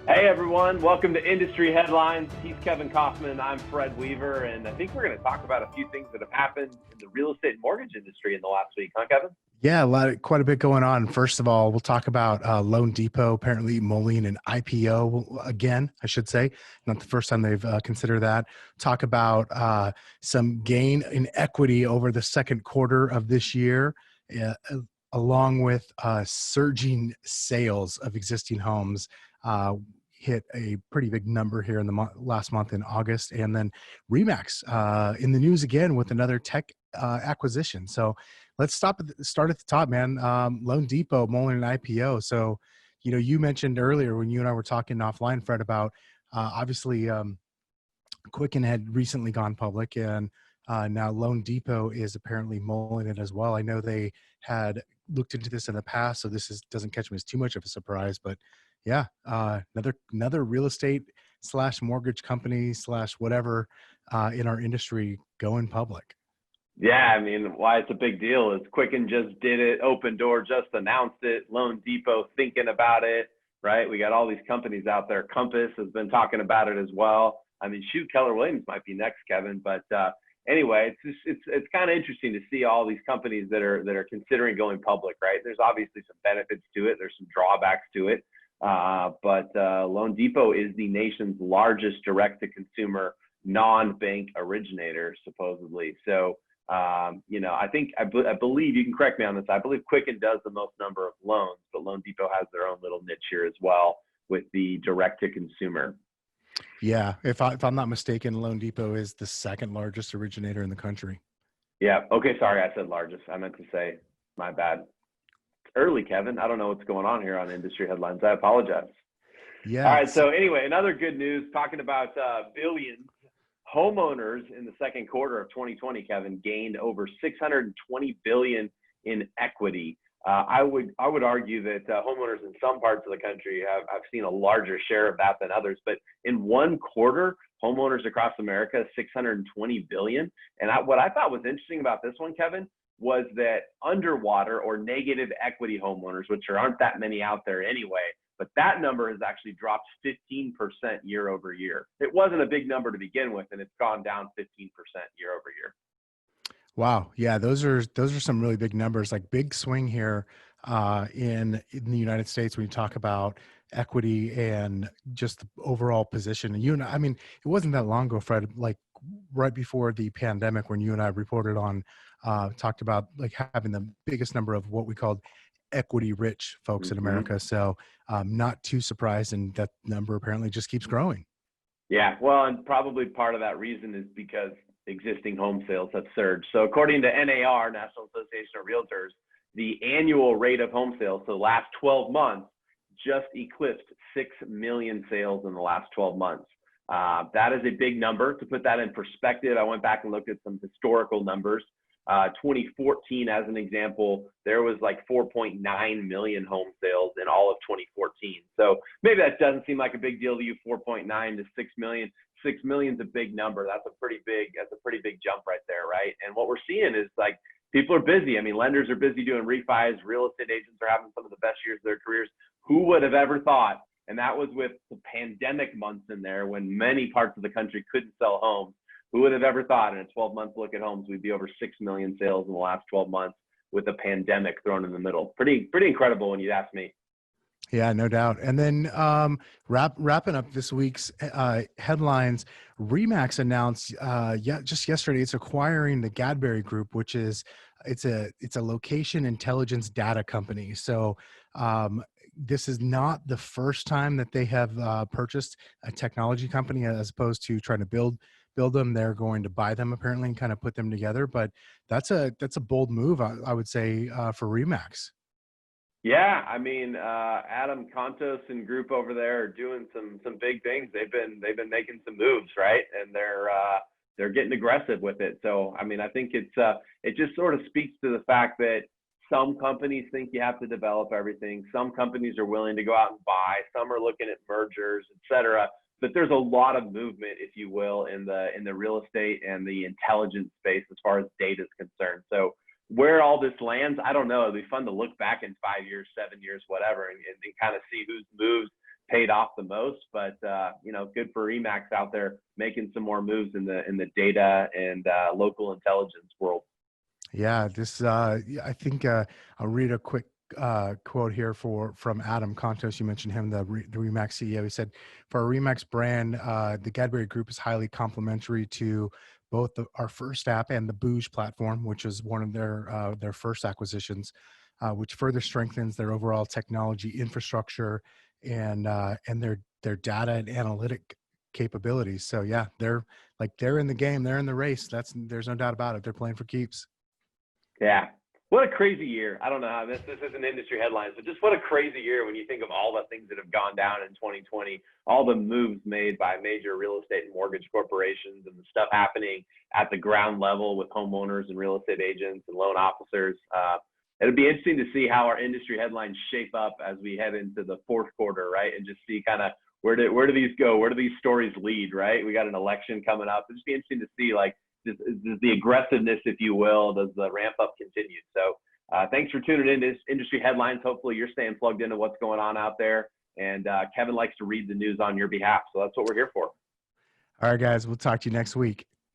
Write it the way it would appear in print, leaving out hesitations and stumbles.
Hey everyone, welcome to Industry Headlines. He's Kevin Kauffman, I'm Fred Weaver, and I think we're going to talk about a few things that have happened in the real estate and mortgage industry in the last week, huh, Kevin? Yeah, quite a bit going on. First of all, we'll talk about LoanDepot apparently mulling an IPO again, I should say. Not the first time they've considered that. Talk about some gain in equity over the second quarter of this year, uh, along with surging sales of existing homes. Hit a pretty big number here in the last month in August, and then Remax in the news again with another tech acquisition. So let's start at the top, man. LoanDepot mulling an IPO. So, you mentioned earlier when you and I were talking offline, Fred, about obviously Quicken had recently gone public, and now LoanDepot is apparently mulling it as well. I know they had looked into this in the past, so doesn't catch me as too much of a surprise. But yeah, another real estate slash mortgage company slash whatever in our industry going public. Yeah, I mean, why it's a big deal is Quicken just did it, Open Door just announced it, Loan Depot thinking about it, right? We got all these companies out there. Compass has been talking about it as well. I mean, shoot, Keller Williams might be next, Kevin. But anyway, it's kind of interesting to see all these companies that are considering going public, right? There's obviously some benefits to it. There's some drawbacks to it. But Loan Depot is the nation's largest direct-to-consumer non-bank originator, supposedly. So, I believe, you can correct me on this, I believe Quicken does the most number of loans, but Loan Depot has their own little niche here as well with the direct-to-consumer. Yeah, if I'm not mistaken, LoanDepot is the second largest originator in the country. Yeah. Okay. Sorry, I said largest. I meant to say, my bad. It's early, Kevin. I don't know what's going on here on Industry Headlines. I apologize. All Yeah, right. So anyway, another good news, talking about billions. Homeowners in the second quarter of 2020, Kevin, gained over 620 billion in equity. I would argue that homeowners in some parts of the country have seen a larger share of that than others. But in one quarter, homeowners across America, 620 billion. And what I thought was interesting about this one, Kevin, was that underwater or negative equity homeowners, which there aren't that many out there anyway, but that number has actually dropped 15% year over year. It wasn't a big number to begin with, and it's gone down 15% year over year. wow. Yeah, those are some really big numbers. Like big swing here in the United States when you talk about equity and just the overall position. And I mean, it wasn't that long ago, Fred. Like right before the pandemic, when you and I reported on, talked about like having the biggest number of what we called equity rich folks in Mm-hmm. America. So not too surprised, and that number apparently just keeps growing. Yeah, well, and probably part of that reason is because existing home sales have surged. So according to NAR, National Association of Realtors, the annual rate of home sales, so the last 12 months, just eclipsed 6 million sales in the last 12 months. That is a big number. To put that in perspective, I went back and looked at some historical numbers. 2014, as an example, there was like 4.9 million home sales in all of 2014. So maybe that doesn't seem like a big deal to you, 4.9 to 6 million. 6 million is a big number. That's a pretty big jump right there, right? And what we're seeing is like people are busy. I mean, lenders are busy doing refis. Real estate agents are having some of the best years of their careers. Who would have ever thought? And that was with the pandemic months in there when many parts of the country couldn't sell homes. Who would have ever thought in a 12-month look at homes, we'd be over 6 million sales in the last 12 months with a pandemic thrown in the middle? Pretty incredible when you ask me. Yeah, no doubt. And then wrapping up this week's headlines, Remax announced just yesterday it's acquiring the Gadberry Group, which is it's a location intelligence data company. So this is not the first time that they have purchased a technology company as opposed to trying to build them. They're going to buy them apparently and kind of put them together. But that's a bold move, I would say, for Remax. Yeah, I mean, Adam Contos and group over there are doing some big things. They've been making some moves, right? And they're getting aggressive with it. So, I mean, I think it just sort of speaks to the fact that some companies think you have to develop everything. Some companies are willing to go out and buy. Some are looking at mergers, et cetera. But there's a lot of movement, if you will, in the real estate and the intelligence space as far as data is concerned. So where all this lands, I don't know. It'll be fun to look back in 5 years, 7 years, whatever, and kind of see whose moves paid off the most. But good for Remax out there making some more moves in the data and local intelligence world. Yeah, I think I'll read a quick quote here from Adam Contos. You mentioned him, the Remax CEO. He said, "For our Remax brand, the Gadberry Group is highly complementary to both our first app and the Booge platform, which is one of their first acquisitions, which further strengthens their overall technology infrastructure and their data and analytic capabilities." So yeah, they're in the game, they're in the race. There's no doubt about it. They're playing for keeps. Yeah. What a crazy year. I don't know how this isn't industry headlines, but just what a crazy year when you think of all the things that have gone down in 2020, all the moves made by major real estate and mortgage corporations, and the stuff happening at the ground level with homeowners and real estate agents and loan officers. It'll be interesting to see how our industry headlines shape up as we head into the fourth quarter, right? And just see kind of where do these go? Where do these stories lead, right? We got an election coming up. It'll just be interesting to see, like, does the aggressiveness, if you will, does the ramp up continue? So thanks for tuning in to industry headlines. Hopefully you're staying plugged into what's going on out there. And Kevin likes to read the news on your behalf. So that's what we're here for. All right, guys, we'll talk to you next week.